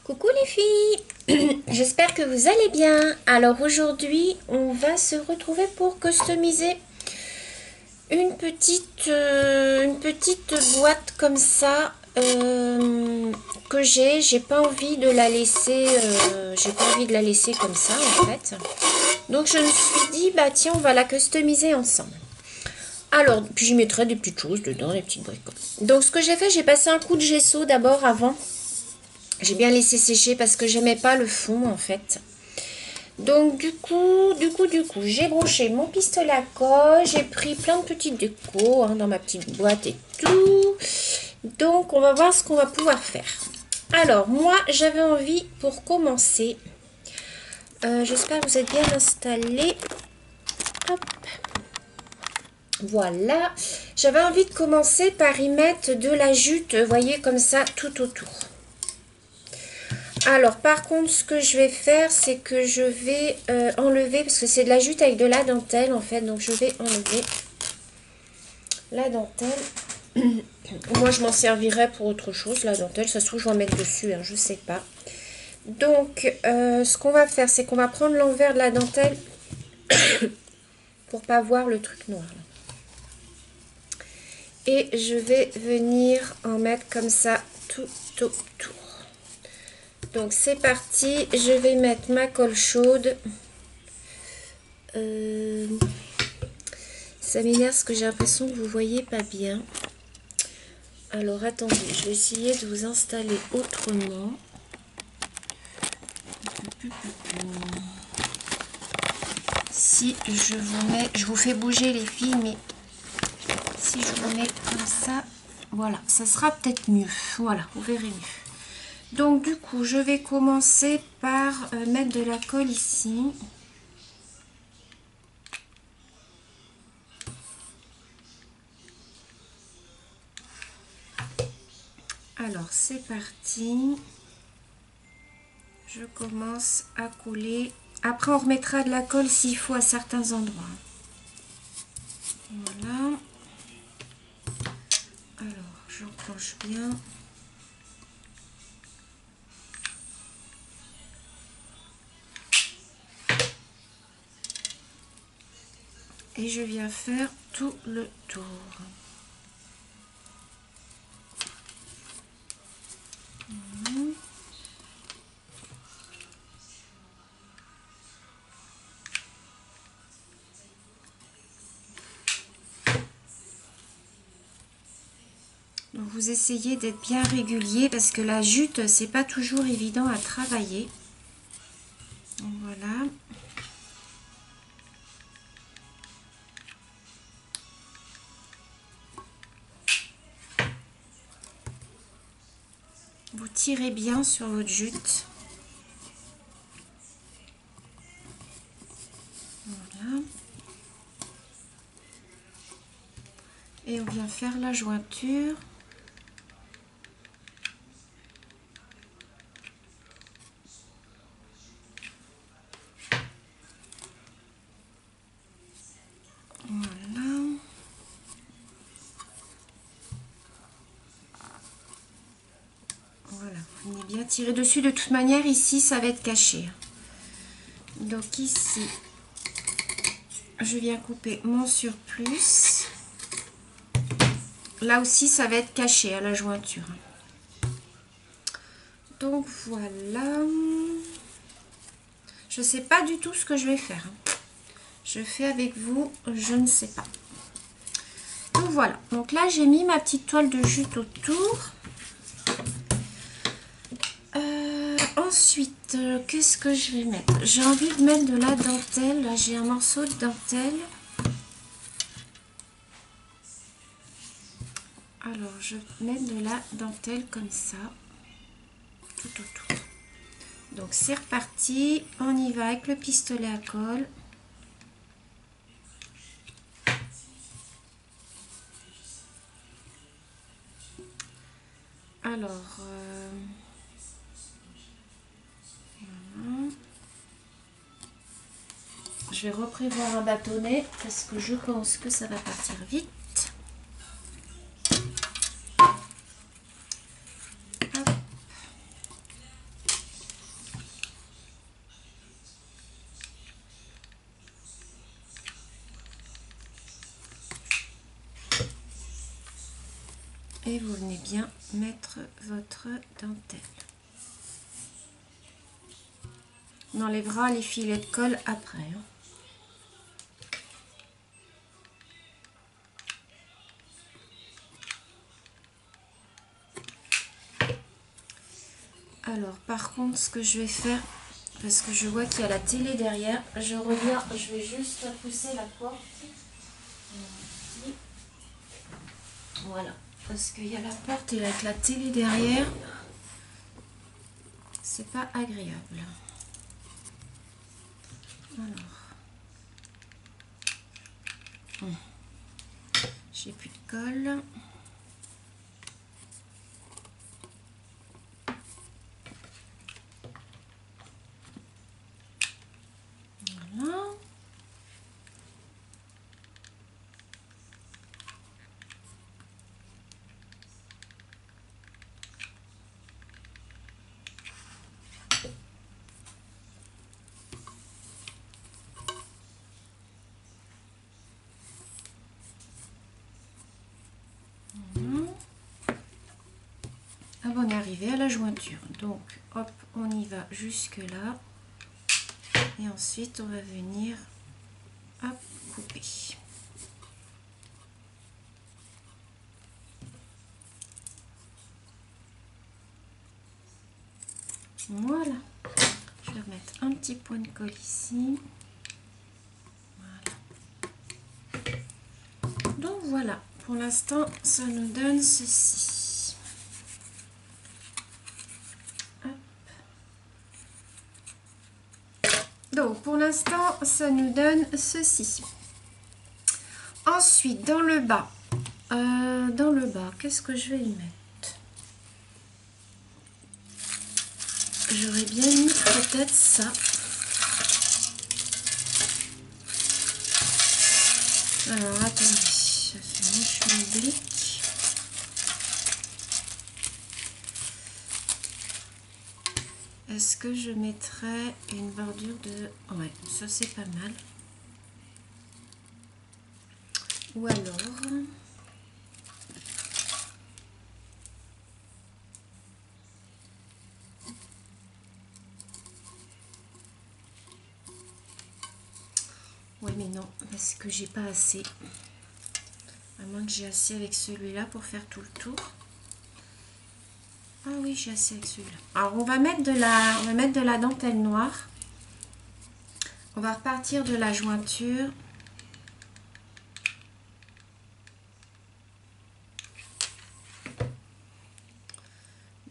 Coucou les filles, j'espère que vous allez bien. Alors aujourd'hui, on va se retrouver pour customiser une petite boîte comme ça que j'ai pas envie de la laisser, comme ça en fait. Donc je me suis dit bah tiens, on va la customiser ensemble. Alors, puis j'y mettrai des petites choses dedans, des petites bricoles. Donc ce que j'ai fait, j'ai passé un coup de gesso d'abord avant. J'ai bien laissé sécher parce que j'aimais pas le fond en fait. Donc du coup, j'ai broché mon pistolet à colle. J'ai pris plein de petites décos dans ma petite boîte et tout. Donc on va voir ce qu'on va pouvoir faire. Alors moi, j'avais envie pour commencer. J'espère que vous êtes bien installés. Hop. Voilà. J'avais envie de commencer par y mettre de la jute, vous voyez, comme ça, tout autour. Alors, par contre, ce que je vais faire, c'est que je vais enlever, parce que c'est de la jute avec de la dentelle, en fait. Donc, je vais enlever la dentelle. Moi, je m'en servirai pour autre chose, la dentelle. Ça se trouve, je vais en mettre dessus, je ne sais pas. Donc, ce qu'on va faire, c'est qu'on va prendre l'envers de la dentelle pour pas voir le truc noir. Là. Et je vais venir en mettre comme ça tout autour. Donc c'est parti, je vais mettre ma colle chaude. Ça m'énerve parce que j'ai l'impression que vous voyez pas bien. Alors attendez, je vais essayer de vous installer autrement. Si je vous mets, je vous fais bouger les filles, mais si je vous mets comme ça, voilà, ça sera peut-être mieux. Voilà, vous verrez mieux. Donc du coup, je vais commencer par mettre de la colle ici. Alors c'est parti. Je commence à coller. Après on remettra de la colle s'il faut à certains endroits. Voilà. Alors j'enclenche bien. Et je viens faire tout le tour. Donc vous essayez d'être bien régulier parce que la jute c'est pas toujours évident à travailler. Donc voilà. Vous tirez bien sur votre jute. Voilà. Et on vient faire la jointure. Voilà. Voilà, vous venez bien tirer dessus. De toute manière, ici, ça va être caché. Donc ici, je viens couper mon surplus. Là aussi, ça va être caché à la jointure. Donc voilà. Je ne sais pas du tout ce que je vais faire. Je fais avec vous, je ne sais pas. Donc voilà. Donc là, j'ai mis ma petite toile de jute autour. Ensuite, qu'est-ce que je vais mettre? J'ai envie de mettre de la dentelle. Là, j'ai un morceau de dentelle. Alors, je vais mettre de la dentelle comme ça, tout autour. Donc, c'est reparti. On y va avec le pistolet à colle. Alors, voilà. Je vais reprévoir un bâtonnet parce que je pense que ça va partir vite. Hop. Et vous venez bien mettre votre dentelle. On enlèvera les filets de colle après. Hein. Alors, par contre, ce que je vais faire, parce que je vois qu'il y a la télé derrière, je reviens, je vais juste pousser la porte. Voilà, parce qu'il y a la porte et avec la télé derrière, c'est pas agréable. Alors, j'ai plus de colle. Voilà. Ah bon, on est arrivé à la jointure. Donc, hop, on y va jusque là. Et ensuite, on va venir hop, couper. Voilà. Je vais remettre un petit point de colle ici. Voilà. Donc voilà, pour l'instant, ça nous donne ceci. Hop. Donc pour l'instant, ça nous donne ceci. Ensuite, dans le bas, qu'est-ce que je vais y mettre? J'aurais bien mis peut-être ça. Alors attendez, ça fait mon oblique. Est-ce que je mettrais une bordure de... Ouais, ça c'est pas mal. Ou alors... Ouais mais non, parce que j'ai pas assez. À moins que j'ai assez avec celui-là pour faire tout le tour. Ah oui, j'ai assez avec celui-là. Alors on va mettre de la dentelle noire. On va repartir de la jointure.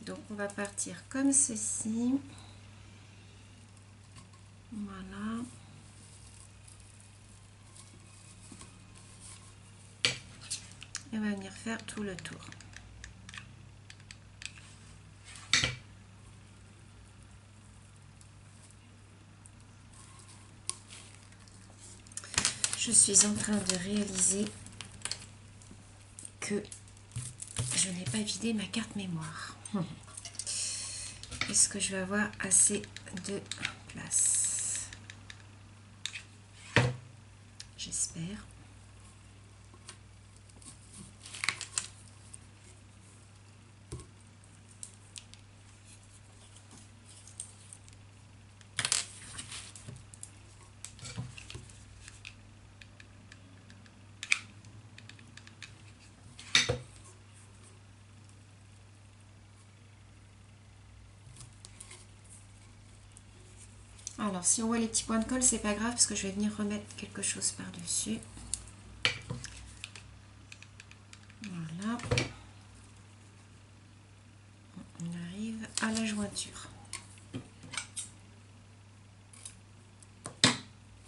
Donc on va partir comme ceci. Voilà. Et on va venir faire tout le tour. Je suis en train de réaliser que je n'ai pas vidé ma carte mémoire. Est-ce que je vais avoir assez de place? J'espère. Alors, si on voit les petits points de colle, c'est pas grave parce que je vais venir remettre quelque chose par-dessus. Voilà. On arrive à la jointure.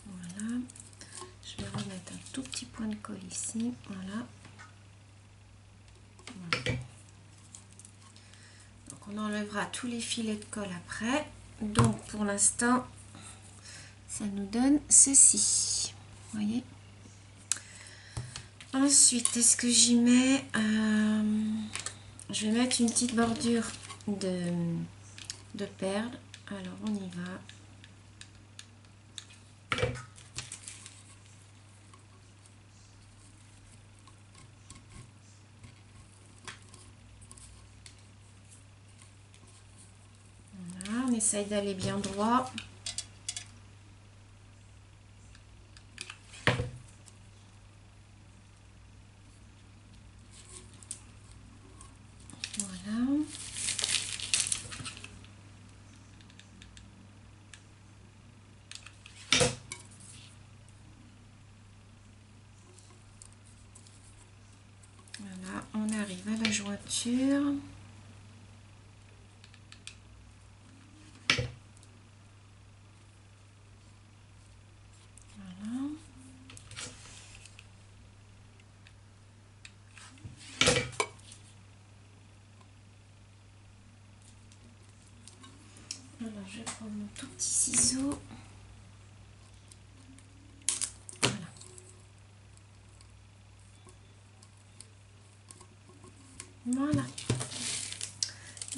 Voilà. Je vais remettre un tout petit point de colle ici. Voilà. Voilà. Donc, on enlèvera tous les filets de colle après. Donc, pour l'instant, ça nous donne ceci. Vous voyez? Ensuite, est-ce que j'y mets... je vais mettre une petite bordure de perles. Alors, on y va. essaye d'aller bien droit. Voilà. Voilà, on arrive à la jointure. Alors, je vais prendre mon tout petit ciseau. Voilà. Voilà.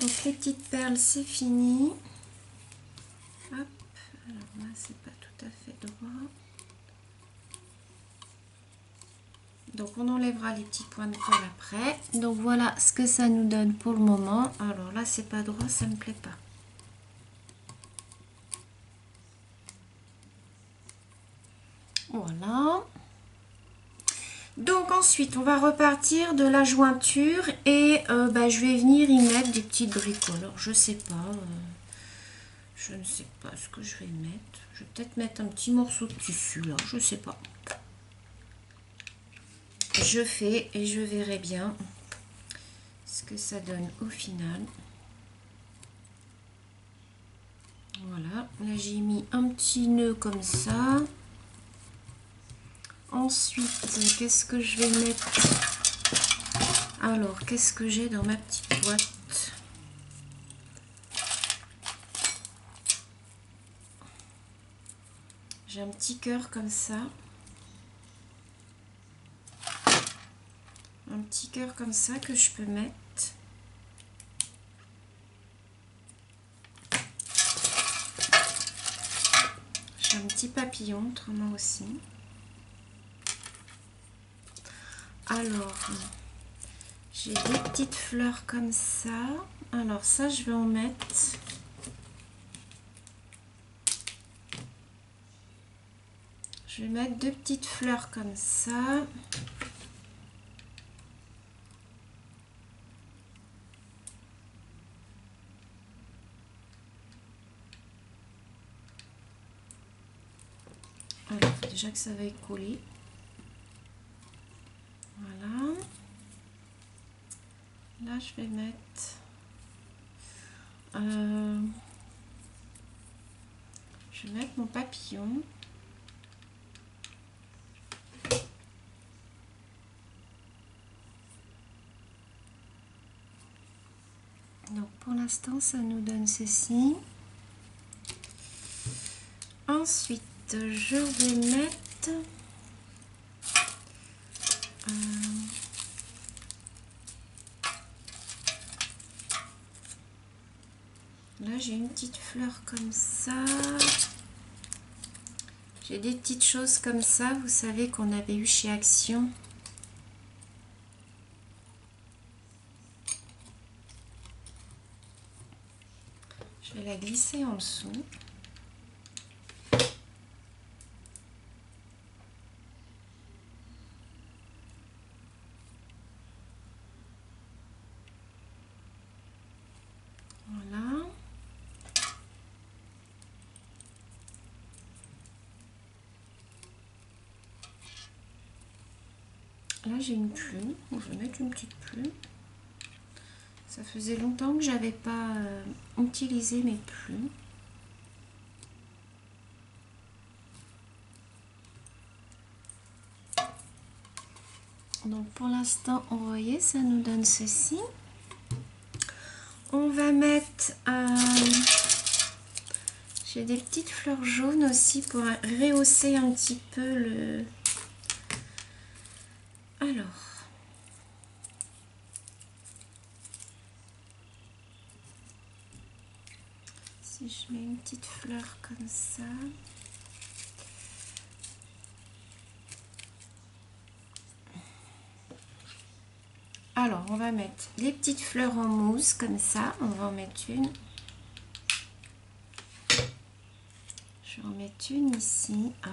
Donc, les petites perles, c'est fini. Hop. Alors là, c'est pas tout à fait droit. Donc, on enlèvera les petits points de colle après. Donc, voilà ce que ça nous donne pour le moment. Alors là, c'est pas droit, ça me plaît pas. Voilà. Donc ensuite, on va repartir de la jointure et je vais venir y mettre des petites bricoles. Alors, je sais pas, je ne sais pas ce que je vais mettre. Je vais peut-être mettre un petit morceau de tissu là, je sais pas. Je fais et je verrai bien ce que ça donne au final. Voilà, là j'ai mis un petit nœud comme ça. Ensuite, qu'est-ce que je vais mettre? Alors, qu'est-ce que j'ai dans ma petite boîte? J'ai un petit cœur comme ça. Un petit cœur comme ça que je peux mettre. J'ai un petit papillon, autrement aussi. Alors, j'ai des petites fleurs comme ça. Alors ça, je vais en mettre. Je vais mettre deux petites fleurs comme ça. Alors, déjà que ça va y coller. Voilà. Là, je vais mettre... je vais mettre mon papillon. Donc, pour l'instant, ça nous donne ceci. Ensuite, je vais mettre... là, j'ai une petite fleur comme ça. J'ai des petites choses comme ça, vous savez, qu'on avait eu chez Action. Je vais la glisser en dessous. Voilà. Là, j'ai une plume. Je vais mettre une petite plume. Ça faisait longtemps que j'avais pas utilisé mes plumes. Donc pour l'instant, vous voyez, ça nous donne ceci. On va mettre... j'ai des petites fleurs jaunes aussi pour rehausser un petit peu le... Alors... si je mets une petite fleur comme ça... Alors, on va mettre les petites fleurs en mousse, comme ça. On va en mettre une. Je vais en mettre une ici. Ah.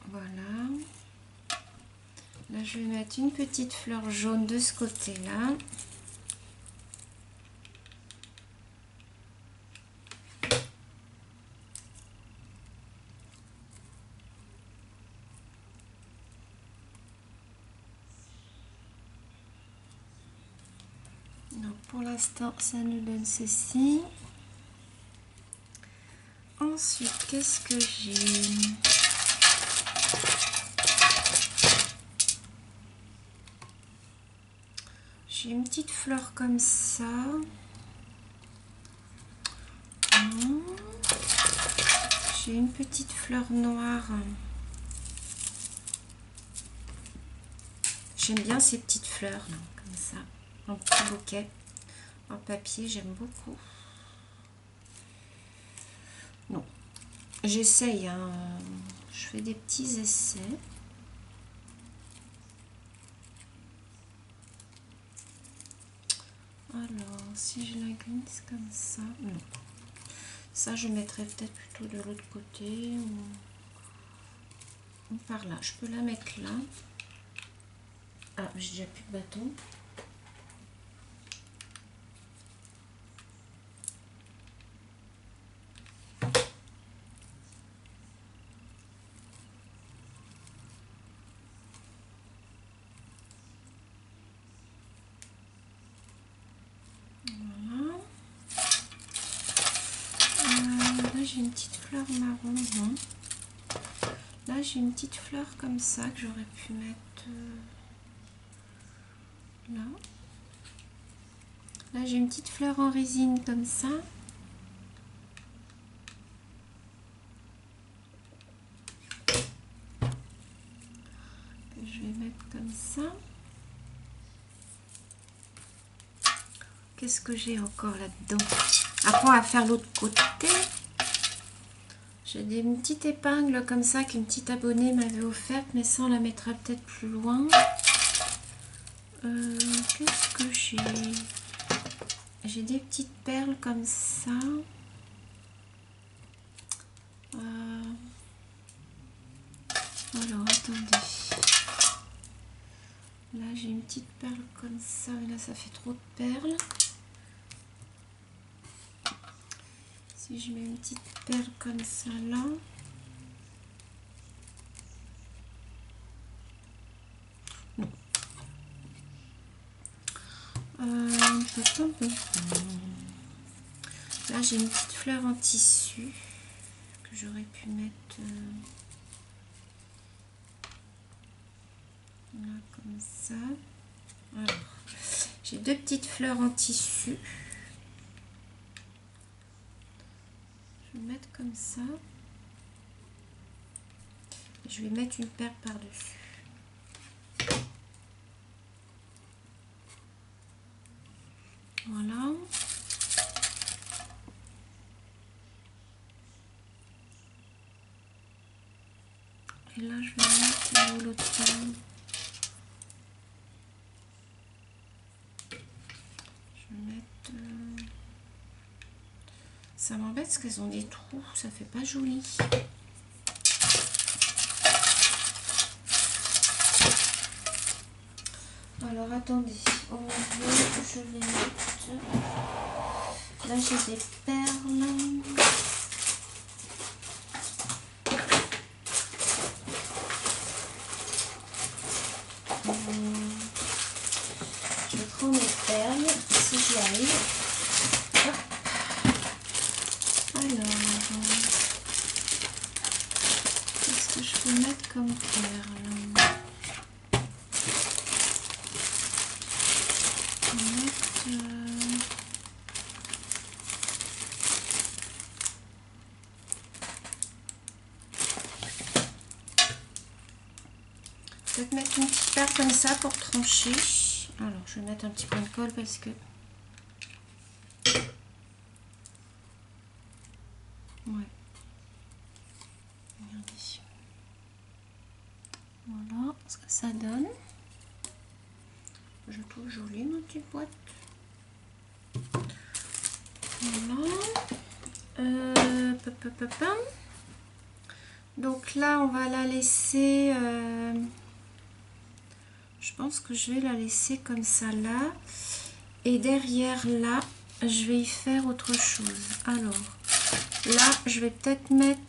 Voilà. Là, je vais mettre une petite fleur jaune de ce côté-là. Donc, pour l'instant, ça nous donne ceci. Ensuite, qu'est-ce que j'ai? J'ai une petite fleur comme ça. J'ai une petite fleur noire. J'aime bien ces petites fleurs, là, comme ça, en petit bouquet, en papier, j'aime beaucoup. Non, j'essaye, hein. Je fais des petits essais. Alors, si je la glisse comme ça, non. Ça, je mettrais peut-être plutôt de l'autre côté ou par là. Je peux la mettre là. Ah, j'ai déjà plus de bâton. Voilà. Là, j'ai une petite fleur marron. Non. Là, j'ai une petite fleur comme ça que j'aurais pu mettre là. Là, j'ai une petite fleur en résine comme ça. Que je vais mettre comme ça. Qu'est-ce que j'ai encore là-dedans? Après, on va faire l'autre côté. J'ai des petites épingles comme ça qu'une petite abonnée m'avait offerte, mais ça, on la mettra peut-être plus loin. Qu'est-ce que j'ai? J'ai des petites perles comme ça. Alors, attendez. Là, j'ai une petite perle comme ça. Mais là, ça fait trop de perles. Si je mets une petite perle comme ça, là. Non. Là, j'ai une petite fleur en tissu que j'aurais pu mettre là, comme ça. Alors, j'ai deux petites fleurs en tissu. Je vais mettre comme ça. Et je vais mettre une perle par-dessus. Voilà. Et là, je vais mettre l'autre perle. Je vais mettre... Ça m'embête parce qu'elles ont des trous, ça fait pas joli. Alors attendez, au milieu, je vais mettre... Là, j'ai des perles. Je prends mes perles, si j'y arrive. Hop. Alors, qu'est-ce que je peux mettre comme perles? Peut-être mettre une petite perle comme ça pour trancher. Alors, je vais mettre un petit point de colle parce que... Ouais. Regardez. Voilà ce que ça donne. que je trouve jolie, ma petite boîte. Voilà. Donc là, on va la laisser... je pense que je vais la laisser comme ça là. Et derrière là, je vais y faire autre chose. Alors, là, je vais peut-être mettre...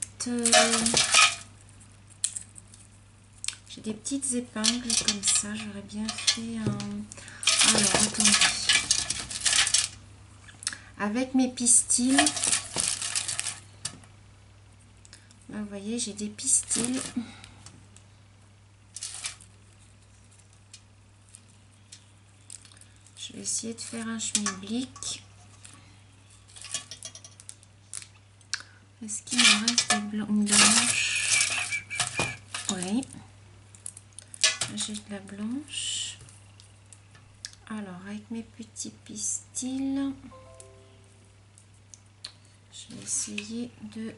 j'ai des petites épingles comme ça. J'aurais bien fait un... Alors, attendez. Avec mes pistils. Là, vous voyez, j'ai des pistils. Je vais essayer de faire un schmilblick. Est-ce qu'il me reste des blanches? Oui. J'ai de la blanche. Alors, avec mes petits pistils, je vais essayer de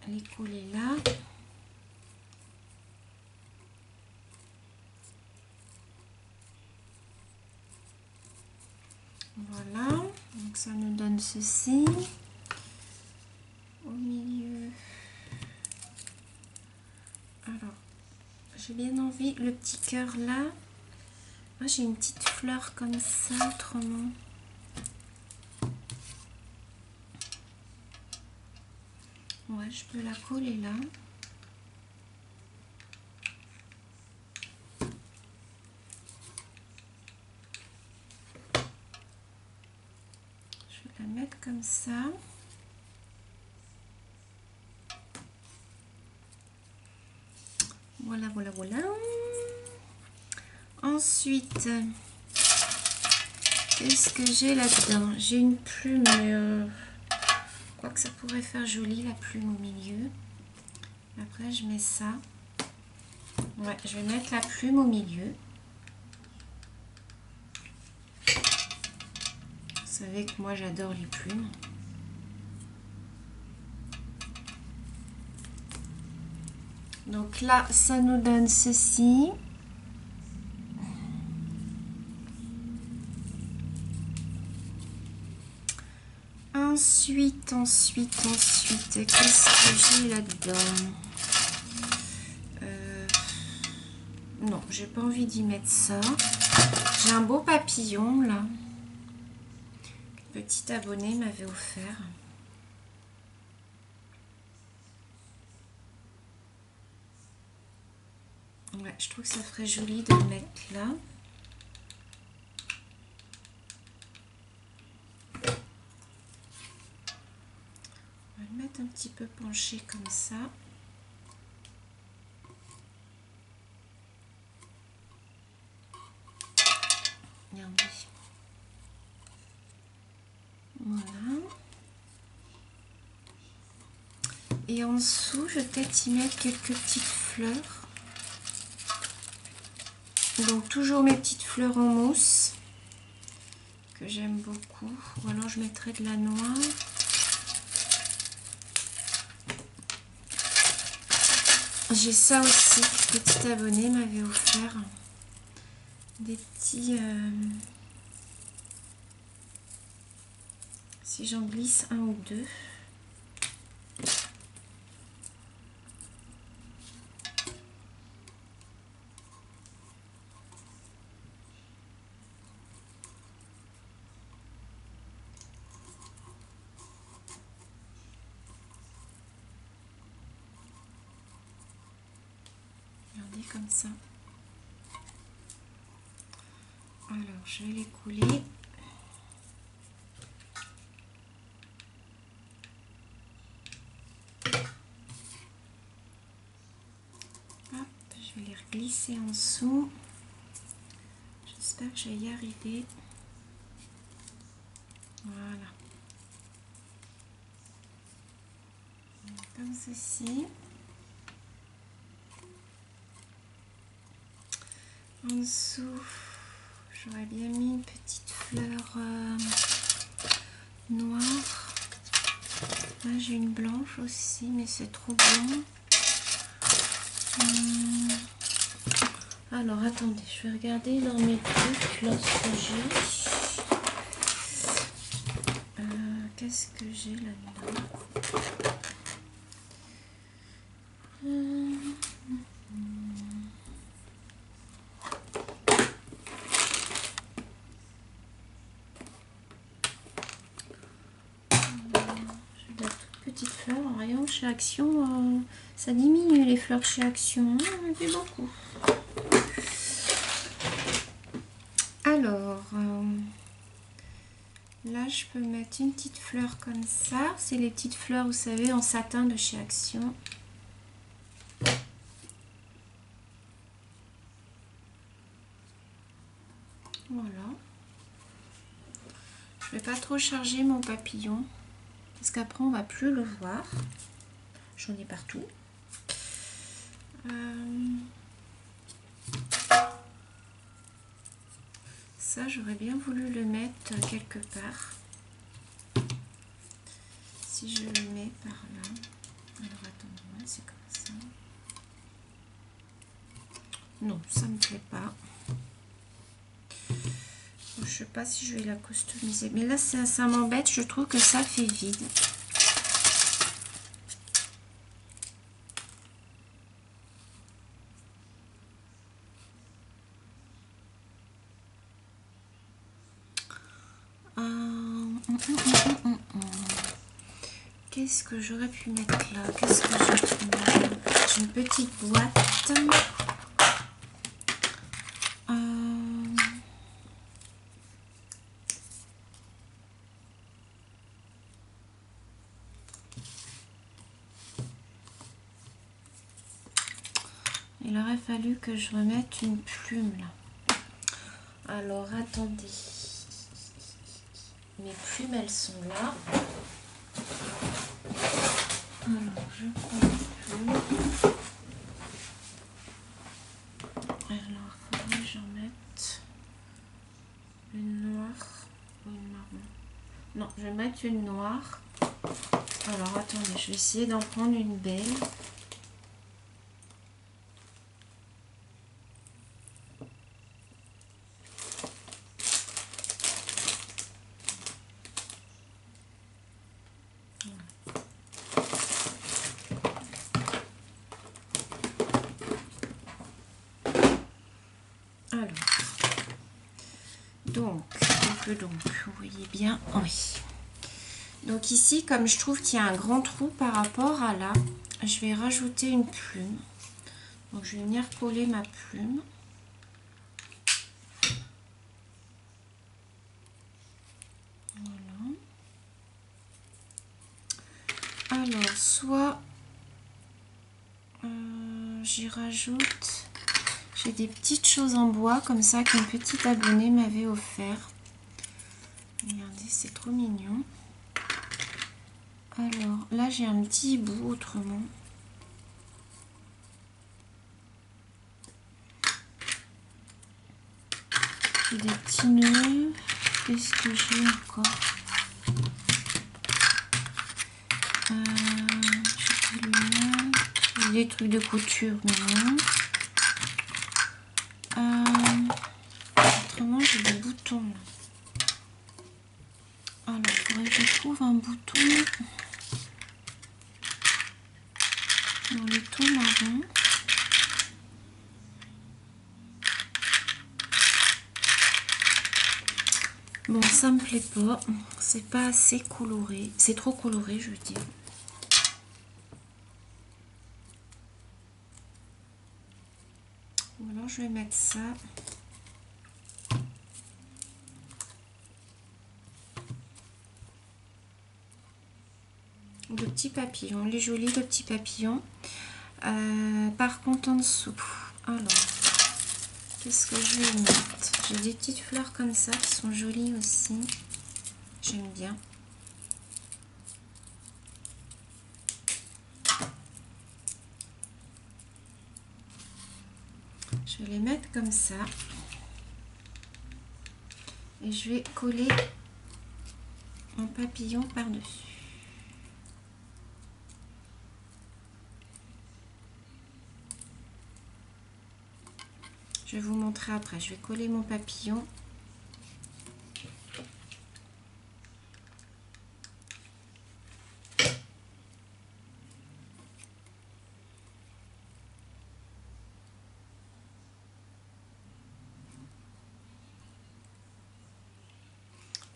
les coller là. Voilà, donc ça nous donne ceci. Au milieu. Alors, j'ai bien envie, le petit cœur là. Moi, j'ai une petite fleur comme ça, autrement. Ouais, je peux la coller là. Je vais la mettre comme ça. Voilà, voilà, voilà. Ensuite, qu'est-ce que j'ai là-dedans? J'ai une plume, mais je crois que ça pourrait faire joli la plume au milieu. Après, je mets ça. Ouais, je vais mettre la plume au milieu. Vous savez que moi, j'adore les plumes. Donc là, ça nous donne ceci. Ensuite, qu'est-ce que j'ai là-dedans? Non, j'ai pas envie d'y mettre ça. J'ai un beau papillon là. Petit abonné m'avait offert. Ouais, je trouve que ça ferait joli de le mettre là. On va le mettre un petit peu penché comme ça. Regardez. Voilà. Et en dessous, je vais peut-être y mettre quelques petites fleurs. Donc toujours mes petites fleurs en mousse que j'aime beaucoup. Ou alors je mettrai de la noix. J'ai ça aussi, petit abonné m'avait offert. Des petits... si j'en glisse un ou deux. Regardez comme ça. Alors, je vais les couler. Hop, je vais les reglisser en dessous. J'espère que je vais y arriver. Voilà. Comme ceci. En dessous, j'aurais bien mis une petite fleur noire. Là, j'ai une blanche aussi, mais c'est trop blanc. Alors, attendez, je vais regarder dans mes trucs là ce que j'ai. Qu'est-ce que j'ai là-dedans? J'ai de la toute petite fleur. Rien chez Action, ça diminue les fleurs chez Action. On en fait beaucoup. Alors, là, je peux mettre une petite fleur comme ça. C'est les petites fleurs, vous savez, en satin de chez Action. Voilà. Je vais pas trop charger mon papillon parce qu'après on va plus le voir. J'en ai partout. Ça, j'aurais bien voulu le mettre quelque part. Si je le mets par là. Alors attendez, c'est comme ça. Non, ça me plaît pas. Je sais pas si je vais la customiser. Mais là, ça m'embête. Je trouve que ça fait vide. Qu'est-ce que j'aurais pu mettre là? Qu'est-ce que j'ai pu mettre? J'ai une petite boîte. Il aurait fallu que je remette une plume là. Alors attendez. Mes plumes, elles sont là. Alors je prends une plume. Alors il faudrait que j'en mette une noire ou une marron. Non, je vais mettre une noire. Alors attendez, je vais essayer d'en prendre une belle. Alors, donc, vous voyez bien, oui. Donc ici, comme je trouve qu'il y a un grand trou par rapport à là, je vais rajouter une plume. Donc je vais venir coller ma plume. Voilà. Alors, soit j'y rajoute, j'ai des petites choses en bois comme ça qu'une petite abonnée m'avait offert. Regardez, c'est trop mignon. Alors là, j'ai un petit hibou autrement. J'ai des petits nœuds. Qu'est-ce que j'ai encore? J'ai des trucs de couture, mais non. Autrement, j'ai des boutons là. Alors, il faudrait que je trouve un bouton dans les tons marrons. Bon, ça me plaît pas. C'est pas assez coloré. C'est trop coloré, je veux dire. Alors, je vais mettre ça. Le petit papillon, les jolis de petits papillons. Par contre, en dessous, alors, qu'est-ce que je vais mettre? J'ai des petites fleurs comme ça qui sont jolies aussi. J'aime bien. Je vais les mettre comme ça. Et je vais coller un papillon par-dessus. Je Je vais vous montrer après. Je vais coller mon papillon.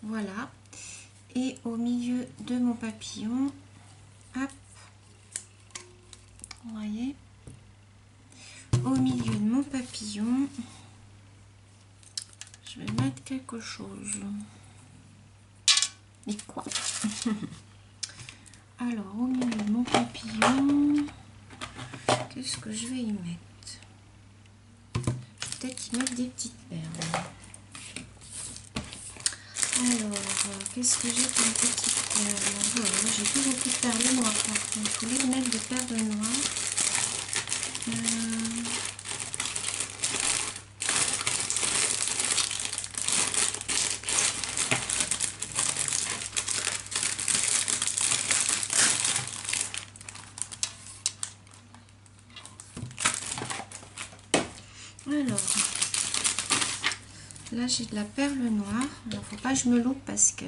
Voilà. Et au milieu de mon papillon, hop, vous voyez, au milieu de mon papillon, je vais mettre quelque chose. Mais quoi? Alors, au milieu de mon papillon, qu'est-ce que je vais y mettre? Peut-être y mettre des petites perles. Alors, qu'est-ce que j'ai comme petite perle? Voilà, j'ai plus beaucoup de perles noires par contre. Je voulais mettre des perles noires. Alors, là j'ai de la perle noire. Alors, faut pas que je me loupe parce que...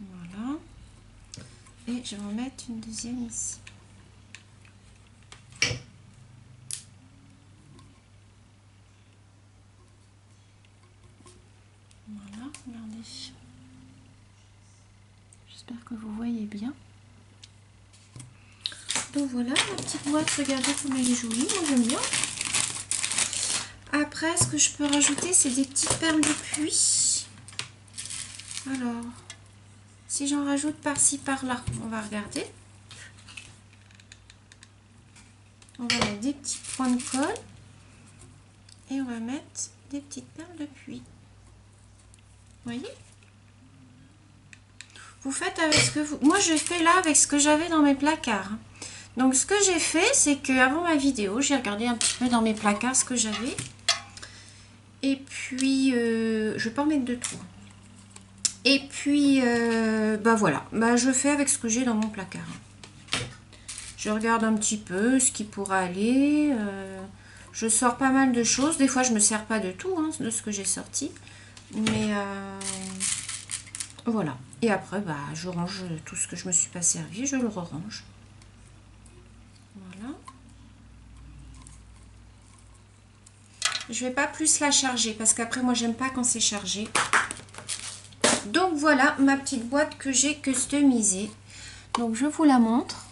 Voilà. Et je vais en mettre une deuxième ici. Voilà, regardez. J'espère que vous voyez bien. Donc voilà, la petite boîte, regardez comme elle est jolie, moi j'aime bien. Après, ce que je peux rajouter, c'est des petites perles de pluie. Alors, si j'en rajoute par-ci, par-là, on va regarder. On va mettre des petits points de colle. Et on va mettre des petites perles de pluie. Vous voyez? Vous faites avec ce que vous... Moi, je fais là avec ce que j'avais dans mes placards. Donc, ce que j'ai fait, c'est qu'avant ma vidéo, j'ai regardé un petit peu dans mes placards ce que j'avais. Et puis, je vais pas en mettre de tout. Et puis, bah voilà. Bah, je fais avec ce que j'ai dans mon placard. Je regarde un petit peu ce qui pourra aller. Je sors pas mal de choses. Des fois, je me sers pas de tout, hein, de ce que j'ai sorti. Mais voilà. Et après, bah, je range tout ce que je me suis pas servi. Je le re-range. Voilà. Je vais pas plus la charger parce qu'après, moi, j'aime pas quand c'est chargé. Donc, voilà ma petite boîte que j'ai customisée. Donc, je vous la montre.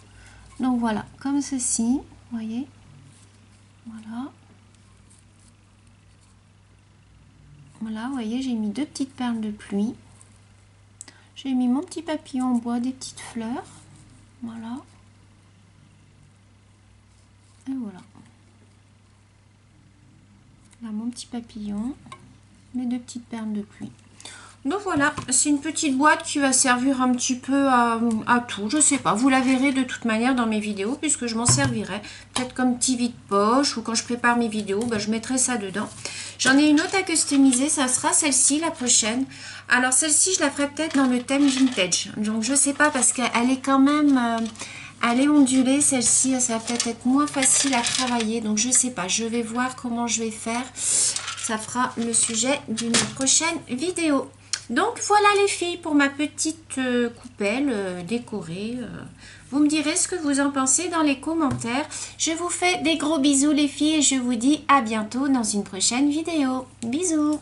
Donc, voilà, comme ceci. Vous voyez? Voilà. Voilà, vous voyez, j'ai mis deux petites perles de pluie. J'ai mis mon petit papillon en bois, des petites fleurs. Voilà. Et voilà. Là, mon petit papillon. Mes deux petites perles de pluie. Donc voilà, c'est une petite boîte qui va servir un petit peu à tout. Je sais pas, vous la verrez de toute manière dans mes vidéos puisque je m'en servirai. Peut-être comme petit vide-poche ou quand je prépare mes vidéos, bah, je mettrai ça dedans. J'en ai une autre à customiser, ça sera celle-ci, la prochaine. Alors celle-ci, je la ferai peut-être dans le thème vintage. Donc je sais pas parce qu'elle est quand même... elle est ondulée, celle-ci, ça va peut-être être moins facile à travailler. Donc je sais pas, je vais voir comment je vais faire. Ça fera le sujet d'une prochaine vidéo. Donc voilà les filles pour ma petite coupelle décorée. Vous me direz ce que vous en pensez dans les commentaires. Je vous fais des gros bisous les filles et je vous dis à bientôt dans une prochaine vidéo. Bisous!